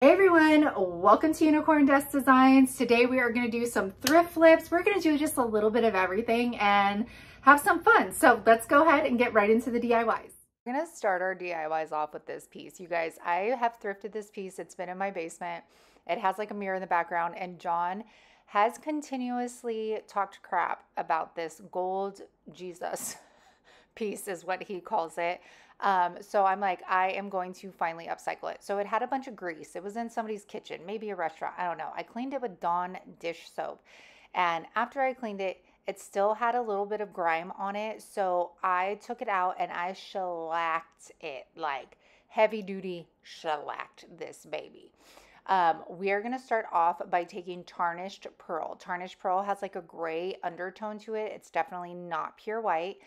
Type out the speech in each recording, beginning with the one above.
Hey everyone, welcome to Unicorn Dust Designs. Today we are going to do some thrift flips. We're going to do just a little bit of everything and have some fun. So let's go ahead and get right into the DIYs. We're going to start our DIYs off with this piece. You guys, I have thrifted this piece. It's been in my basement. It has like a mirror in the background, and John has continuously talked crap about this gold Jesus piece is what he calls it. So I'm like, I am going to finally upcycle it. So it had a bunch of grease. It was in somebody's kitchen, maybe a restaurant. I don't know. I cleaned it with Dawn dish soap. And after I cleaned it, it still had a little bit of grime on it. So I took it out and I shellacked it, like heavy duty shellacked this baby. We are going to start off by taking tarnished pearl. Tarnished pearl has like a gray undertone to it. It's definitely not pure white.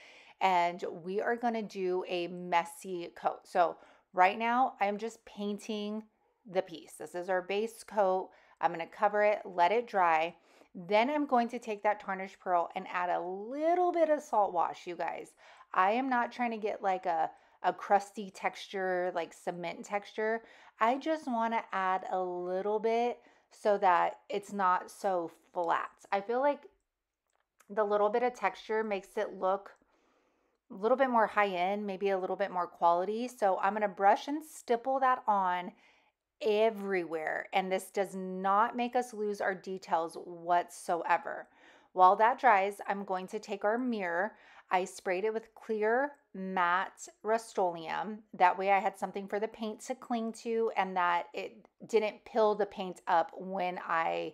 And we are going to do a messy coat. So right now I'm just painting the piece. This is our base coat. I'm going to cover it, let it dry. Then I'm going to take that tarnished pearl and add a little bit of salt wash, you guys. I am not trying to get like a crusty texture, like cement texture. I just want to add a little bit so that it's not so flat. I feel like the little bit of texture makes it look a little bit more high end, maybe a little bit more quality. So I'm going to brush and stipple that on everywhere. And this does not make us lose our details whatsoever. While that dries, I'm going to take our mirror. I sprayed it with clear matte Rust-Oleum. That way I had something for the paint to cling to and that it didn't pill the paint up when I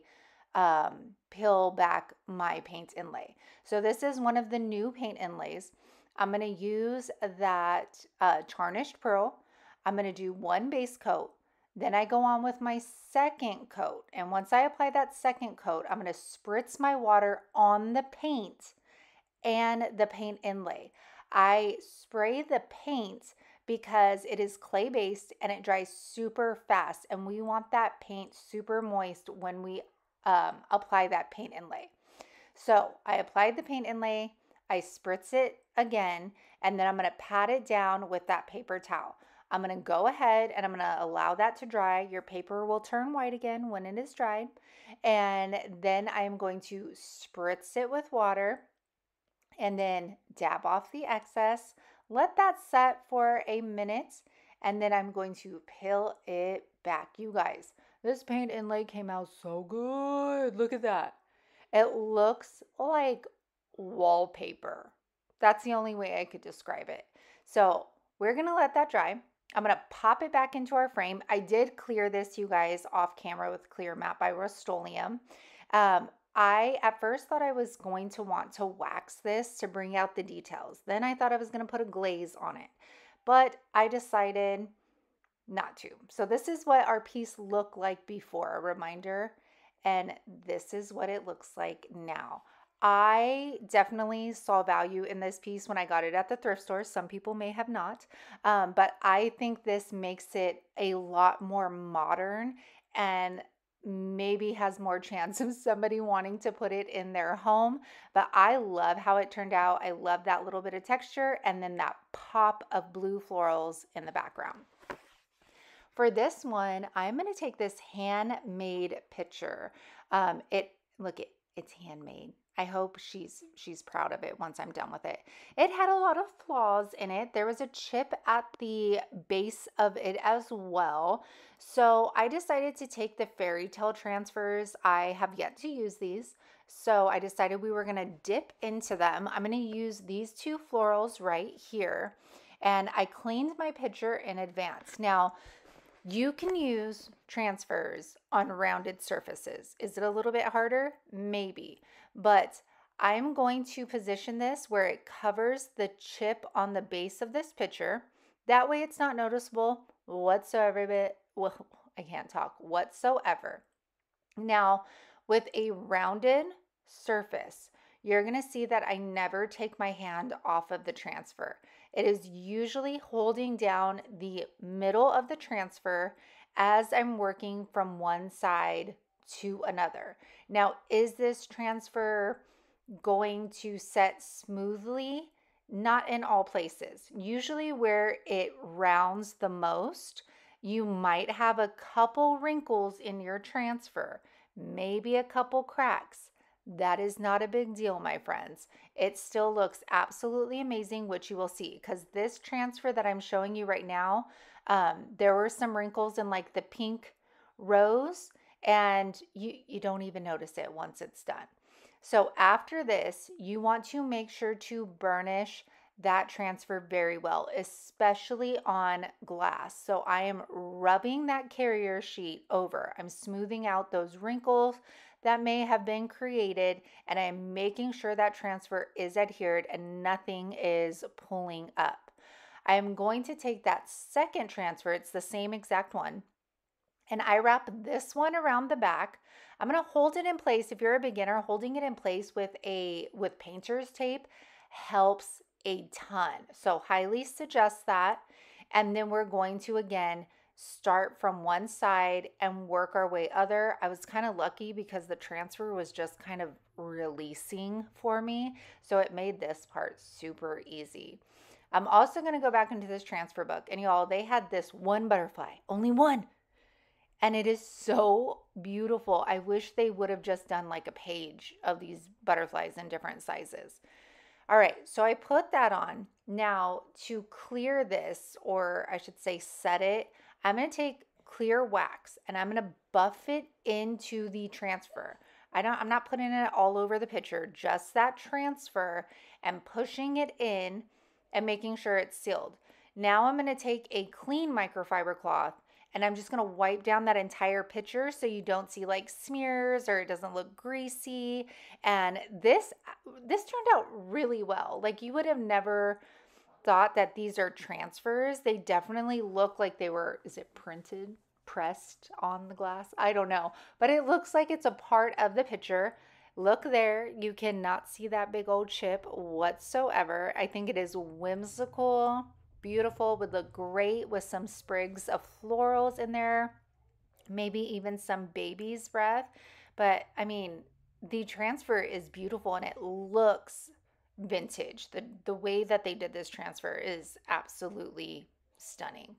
peel back my paint inlay. So this is one of the new paint inlays. I'm going to use that tarnished pearl. I'm going to do one base coat. Then I go on with my second coat. And once I apply that second coat, I'm going to spritz my water on the paint and the paint inlay. I spray the paint because it is clay based and it dries super fast. And we want that paint super moist when we apply that paint inlay. So I applied the paint inlay. I spritz it again, and then I'm going to pat it down with that paper towel. I'm going to go ahead and I'm going to allow that to dry. Your paper will turn white again when it is dried. And then I'm going to spritz it with water and then dab off the excess. Let that set for a minute, and then I'm going to peel it back. You guys, this paint inlay came out so good. Look at that. It looks like wallpaper. That's the only way I could describe it. So we're going to let that dry. I'm going to pop it back into our frame. I did clear this, you guys, off camera with clear matte by Rust-Oleum. I at first thought I was going to want to wax this to bring out the details. Then I thought I was going to put a glaze on it, but I decided not to. So this is what our piece looked like before, a reminder, and this is what it looks like now. I definitely saw value in this piece when I got it at the thrift store. Some people may have not, but I think this makes it a lot more modern and maybe has more chance of somebody wanting to put it in their home. But I love how it turned out. I love that little bit of texture and then that pop of blue florals in the background. For this one, I'm going to take this handmade picture. It's handmade. I hope she's proud of it once I'm done with it. It had a lot of flaws in it. There was a chip at the base of it as well. So I decided to take the fairy tale transfers. I have yet to use these. So I decided we were going to dip into them. I'm going to use these two florals right here. And I cleaned my picture in advance. Now, you can use transfers on rounded surfaces. Is it a little bit harder? Maybe. But I'm going to position this where it covers the chip on the base of this picture. That way it's not noticeable whatsoever. Well, I can't talk whatsoever. Now, with a rounded surface, you're going to see that I never take my hand off of the transfer. It is usually holding down the middle of the transfer as I'm working from one side to another. Now, is this transfer going to set smoothly? Not in all places. Usually where it rounds the most, You might have a couple wrinkles in your transfer, maybe a couple cracks. That is not a big deal, my friends. It still looks absolutely amazing, which you will see, because this transfer that I'm showing you right now, there were some wrinkles in like the pink rose, and you don't even notice it once it's done. So after this, you want to make sure to burnish that transfer very well, especially on glass. So I am rubbing that carrier sheet over. I'm smoothing out those wrinkles that may have been created, and I'm making sure that transfer is adhered and nothing is pulling up. I'm going to take that second transfer, it's the same exact one, and I wrap this one around the back. I'm going to hold it in place. If you're a beginner, holding it in place with painter's tape helps a ton. So highly suggest that. And then we're going to, again, start from one side and work our way other. I was kind of lucky because the transfer was just kind of releasing for me. So it made this part super easy. I'm also going to go back into this transfer book, and y'all, they had this one butterfly, only one. And it is so beautiful. I wish they would have just done like a page of these butterflies in different sizes. All right, so I put that on. Now to clear this, or I should say set it, I'm going to take clear wax and I'm going to buff it into the transfer. I'm not putting it all over the picture, just that transfer, and pushing it in and making sure it's sealed. Now I'm going to take a clean microfiber cloth and I'm just going to wipe down that entire picture so you don't see like smears or it doesn't look greasy. And this turned out really well. Like, you would have never thought that these are transfers. They definitely look like they were, is it printed, pressed on the glass? I don't know, but it looks like it's a part of the picture. Look there, you cannot see that big old chip whatsoever. I think it is whimsical, beautiful, would look great with some sprigs of florals in there, maybe even some baby's breath. But I mean, the transfer is beautiful and it looks vintage. The way that they did this transfer is absolutely stunning.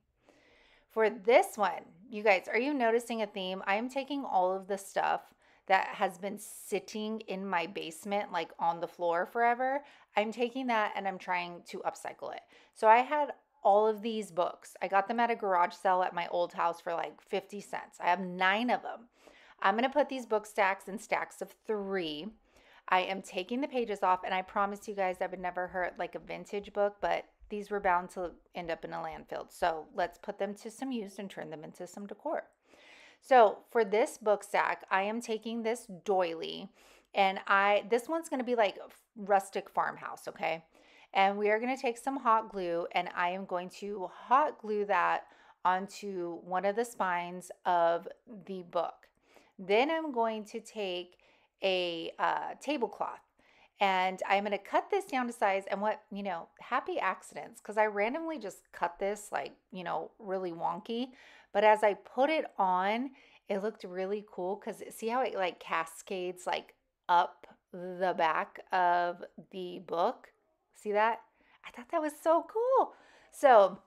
For this one, you guys, are you noticing a theme? I am taking all of the stuff that has been sitting in my basement, like on the floor forever. I'm taking that and I'm trying to upcycle it. So I had all of these books. I got them at a garage sale at my old house for like 50 cents. I have 9 of them. I'm going to put these book stacks in stacks of 3. I am taking the pages off, and I promise you guys I would never hurt like a vintage book, but these were bound to end up in a landfill. So let's put them to some use and turn them into some decor. So for this book stack, I am taking this doily, and this one's going to be like rustic farmhouse, okay? And we are going to take some hot glue, and I am going to hot glue that onto one of the spines of the book. Then I'm going to take a tablecloth, and I'm going to cut this down to size. And happy accidents, because I randomly just cut this like, really wonky. But as I put it on, it looked really cool, because see how it like cascades like up the back of the book? See that? I thought that was so cool. So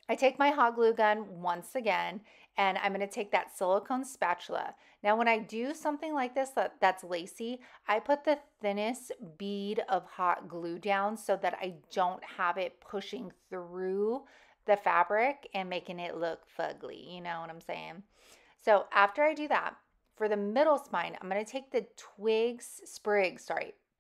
I take my hot glue gun once again, and I'm going to take that silicone spatula. Now, when I do something like this that's lacy, I put the thinnest bead of hot glue down so that I don't have it pushing through the fabric and making it look fugly. You know what I'm saying? So after I do that, for the middle spine, I'm going to take the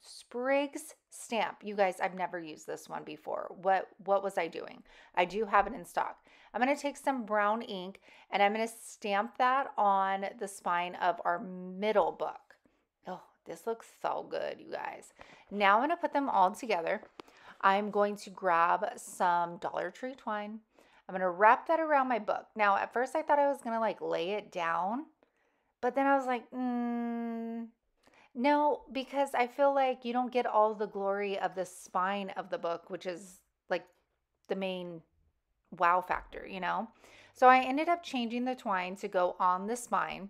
Sprigs stamp. You guys, I've never used this one before. What was I doing? I do have it in stock. I'm going to take some brown ink and I'm going to stamp that on the spine of our middle book. Oh, this looks so good, you guys. Now I'm going to put them all together. I'm going to grab some Dollar Tree twine. I'm going to wrap that around my book. Now, at first I thought I was going to like lay it down, but then I was like, no, because I feel like you don't get all the glory of the spine of the book, which is like the main wow factor, So I ended up changing the twine to go on the spine.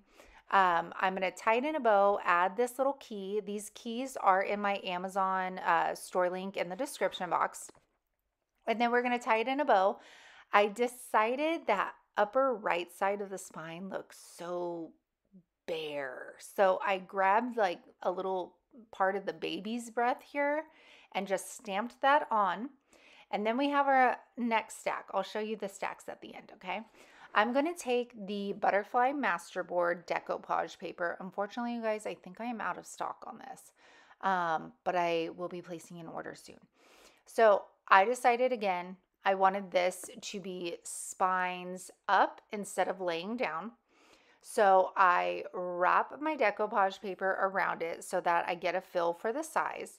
I'm going to tie it in a bow, add this little key. These keys are in my Amazon store link in the description box. And then we're going to tie it in a bow. I decided that upper right side of the spine looks so bare. So I grabbed like a little part of the baby's breath here and just stamped that on. And then we have our next stack. I'll show you the stacks at the end, okay? I'm going to take the Butterfly Masterboard decoupage paper. Unfortunately, you guys, I think I am out of stock on this, but I will be placing an order soon. So I decided again, I wanted this to be spines up instead of laying down. So I wrap my decoupage paper around it so that I get a feel for the size.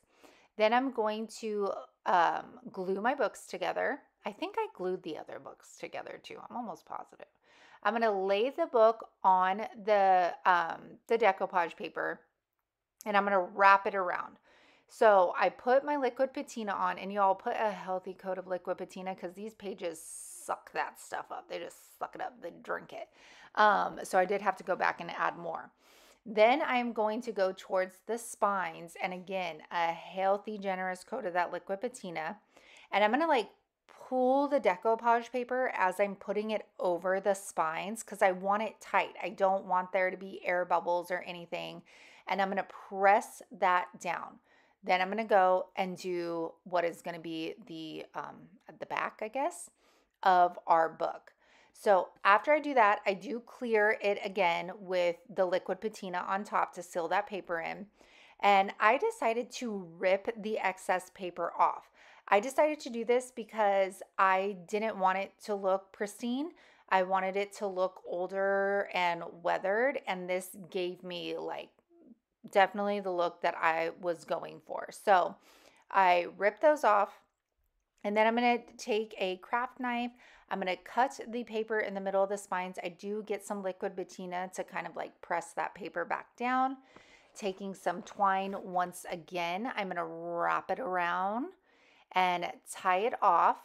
Then I'm going to glue my books together. I think I glued the other books together too. I'm almost positive. I'm going to lay the book on the decoupage paper, and I'm going to wrap it around. So I put my liquid patina on, and y'all put a healthy coat of liquid patina because these pages suck that stuff up. They just suck it up. They drink it. So I did have to go back and add more. Then I'm going to go towards the spines, and again, a healthy, generous coat of that liquid patina. And I'm going to like pull the decoupage paper as I'm putting it over the spines because I want it tight. I don't want there to be air bubbles or anything. And I'm going to press that down. Then I'm going to go and do what is going to be the back, I guess, of our book. So after I do that, I do clear it again with the liquid patina on top to seal that paper in. And I decided to rip the excess paper off. I decided to do this because I didn't want it to look pristine. I wanted it to look older and weathered. And this gave me like definitely the look that I was going for. So I ripped those off. And then I'm going to take a craft knife. I'm going to cut the paper in the middle of the spines. I do get some liquid patina to kind of like press that paper back down. Taking some twine once again, I'm going to wrap it around and tie it off.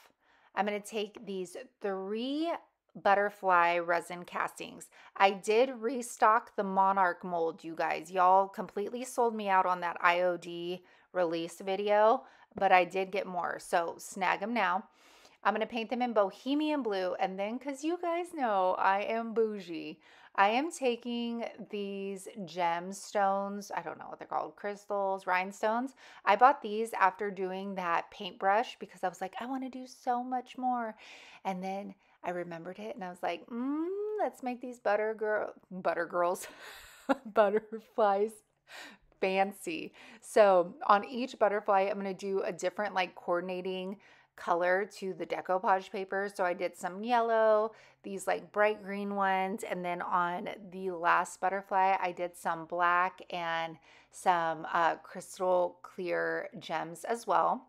I'm going to take these 3 butterfly resin castings. I did restock the Monarch mold, you guys. Y'all completely sold me out on that IOD release video, but I did get more, so snag them now. I'm going to paint them in bohemian blue, and then because you guys know I am bougie, I am taking these gemstones, I don't know what they're called, crystals, rhinestones. I bought these after doing that paintbrush because I was like, I want to do so much more. And then I remembered it and I was like, let's make these butterflies fancy. So on each butterfly, I'm going to do a different like coordinating color to the decoupage paper. So I did some yellow, these like bright green ones, and then on the last butterfly I did some black and some crystal clear gems as well.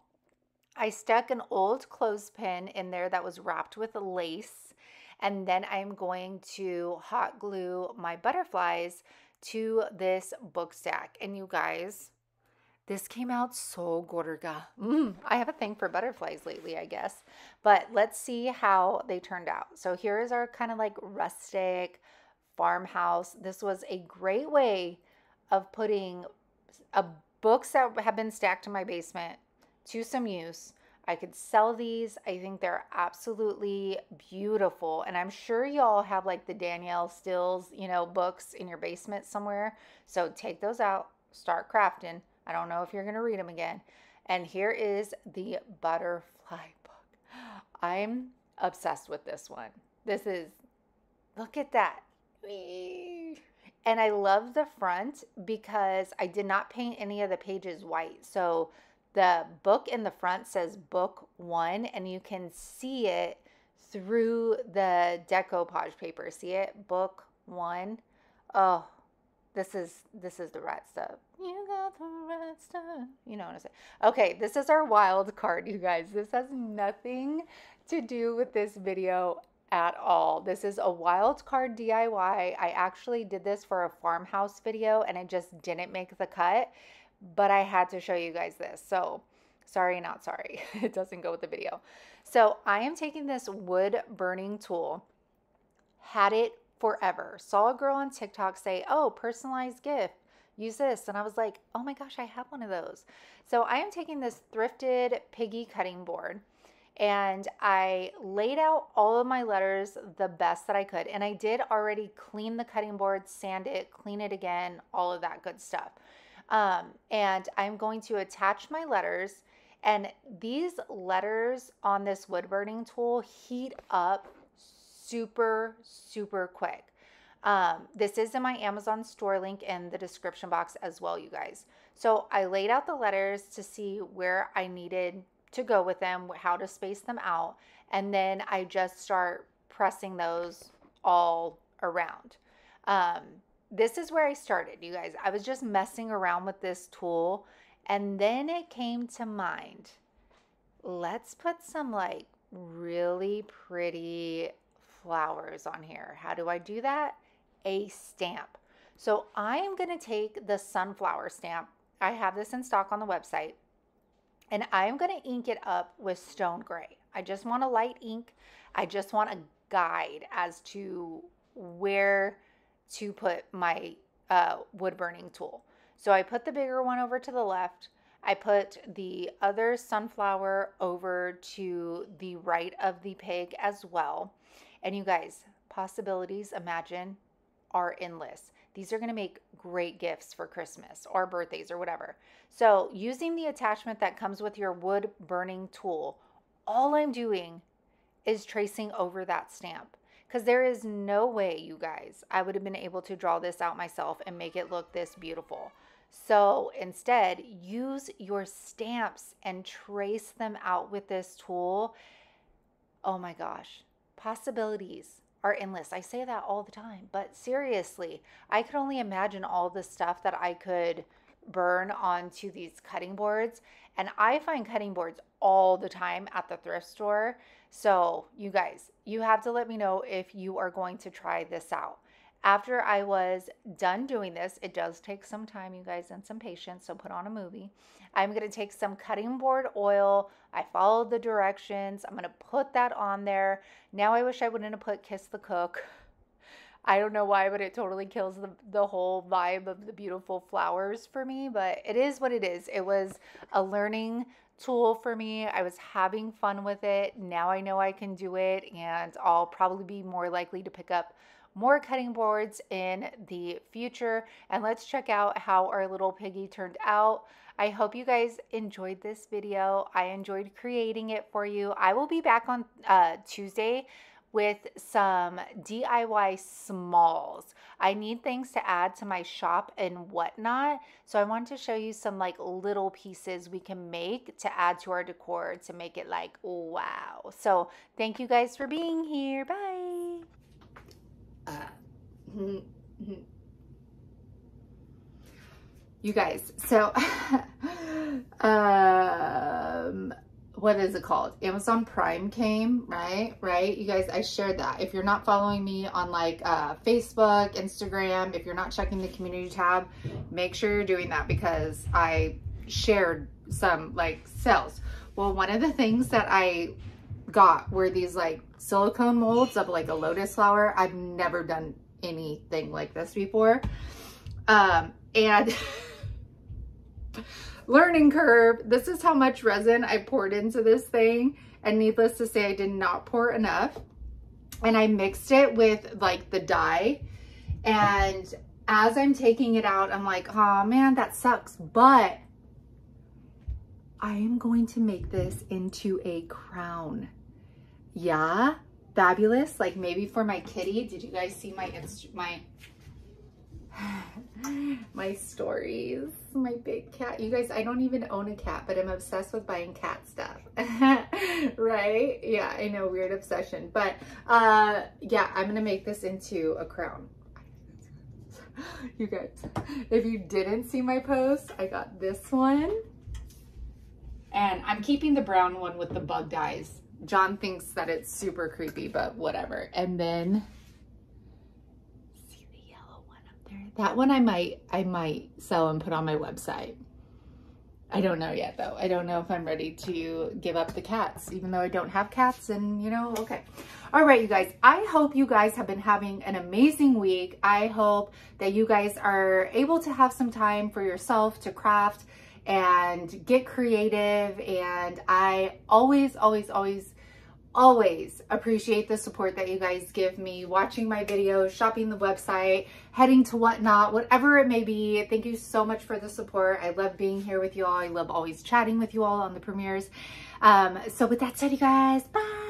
I stuck an old clothespin in there that was wrapped with lace, and then I'm going to hot glue my butterflies to this book stack. And you guys, this came out so gorga. I have a thing for butterflies lately, I guess. But let's see how they turned out. So here is our kind of like rustic farmhouse. This was a great way of putting books that have been stacked in my basement to some use. I could sell these. I think they're absolutely beautiful. And I'm sure y'all have like the Danielle Stills, books in your basement somewhere. So take those out, start crafting. I don't know if you're going to read them again. And here is the butterfly book. I'm obsessed with this one. Look at that. And I love the front because I did not paint any of the pages white. So the book in the front says book 1, and you can see it through the decoupage paper. See it? Book 1. Oh, this is the right stuff. You got the right stuff. You know what I'm saying? Okay, this is our wild card, you guys. This has nothing to do with this video at all. This is a wild card DIY. I actually did this for a farmhouse video and it just didn't make the cut, but I had to show you guys this. So sorry, not sorry. It doesn't go with the video. So I am taking this wood burning tool, had it forever. Saw a girl on TikTok say, oh, personalized gift, use this. And I was like, oh my gosh, I have one of those. So I am taking this thrifted piggy cutting board and I laid out all of my letters the best that I could. And I did already clean the cutting board, sand it, clean it again, all of that good stuff. And I'm going to attach my letters, and these letters on this wood burning tool heat up super, super quick. This is in my Amazon store link in the description box as well, you guys. So I laid out the letters to see where I needed to go with them, how to space them out, and then I just start pressing those all around. This is where I started, you guys. I was just messing around with this tool, and then it came to mind, let's put some like really pretty flowers on here. How do I do that? A stamp. So I am going to take the sunflower stamp. I have this in stock on the website, and I am going to ink it up with stone gray. I just want a light ink. I just want a guide as to where to put my wood burning tool. So I put the bigger one over to the left. I put the other sunflower over to the right of the pig as well. And you guys, possibilities, imagine, are endless. These are going to make great gifts for Christmas or birthdays or whatever. So using the attachment that comes with your wood burning tool, all I'm doing is tracing over that stamp, because there is no way, you guys, I would have been able to draw this out myself and make it look this beautiful. So instead, use your stamps and trace them out with this tool. Oh my gosh, possibilities are endless. I say that all the time, but seriously, I could only imagine all the stuff that I could burn onto these cutting boards. And I find cutting boards all the time at the thrift store. So you guys, you have to let me know if you are going to try this out. After I was done doing this, it does take some time, you guys, and some patience, so put on a movie. I'm going to take some cutting board oil. I followed the directions. I'm going to put that on there. Now I wish I wouldn't have put Kiss the Cook. I don't know why, but it totally kills the whole vibe of the beautiful flowers for me, but it is what it is. It was a learning tool for me. I was having fun with it. Now I know I can do it, and I'll probably be more likely to pick up more cutting boards in the future. And let's check out how our little piggy turned out. I hope you guys enjoyed this video. I enjoyed creating it for you. I will be back on Tuesday with some DIY smalls. I need things to add to my shop and whatnot. So I want to show you some like little pieces we can make to add to our decor to make it like, wow. So thank you guys for being here. Bye. You guys, so what is it called? Amazon Prime came, right? You guys, I shared that. If you're not following me on like Facebook, Instagram, if you're not checking the community tab, make sure you're doing that, because I shared some like sales. Well, one of the things that I got were these like silicone molds of like a lotus flower. I've never done anything like this before. And learning curve, this is how much resin I poured into this thing, and needless to say, I did not pour enough. And I mixed it with like the dye, and as I'm taking it out, I'm like, oh man, that sucks, but I am going to make this into a crown. Yeah, fabulous. Like maybe for my kitty. Did you guys see my my stories? My big cat. You guys, I don't even own a cat, but I'm obsessed with buying cat stuff. Right? Yeah, I know, weird obsession. But yeah, I'm gonna make this into a crown. You guys, if you didn't see my post, I got this one, and I'm keeping the brown one with the bugged eyes. John thinks that it's super creepy, but whatever. And then see the yellow one up there? That one I might sell and put on my website. I don't know yet though. I don't know if I'm ready to give up the cats, even though I don't have cats, and you know, okay. All right, you guys, I hope you guys have been having an amazing week. I hope that you guys are able to have some time for yourself to craft and get creative. And I always appreciate the support that you guys give me, watching my videos, shopping the website, heading to whatnot, whatever it may be. Thank you so much for the support. I love being here with you all. I love always chatting with you all on the premieres. So with that said, you guys, bye.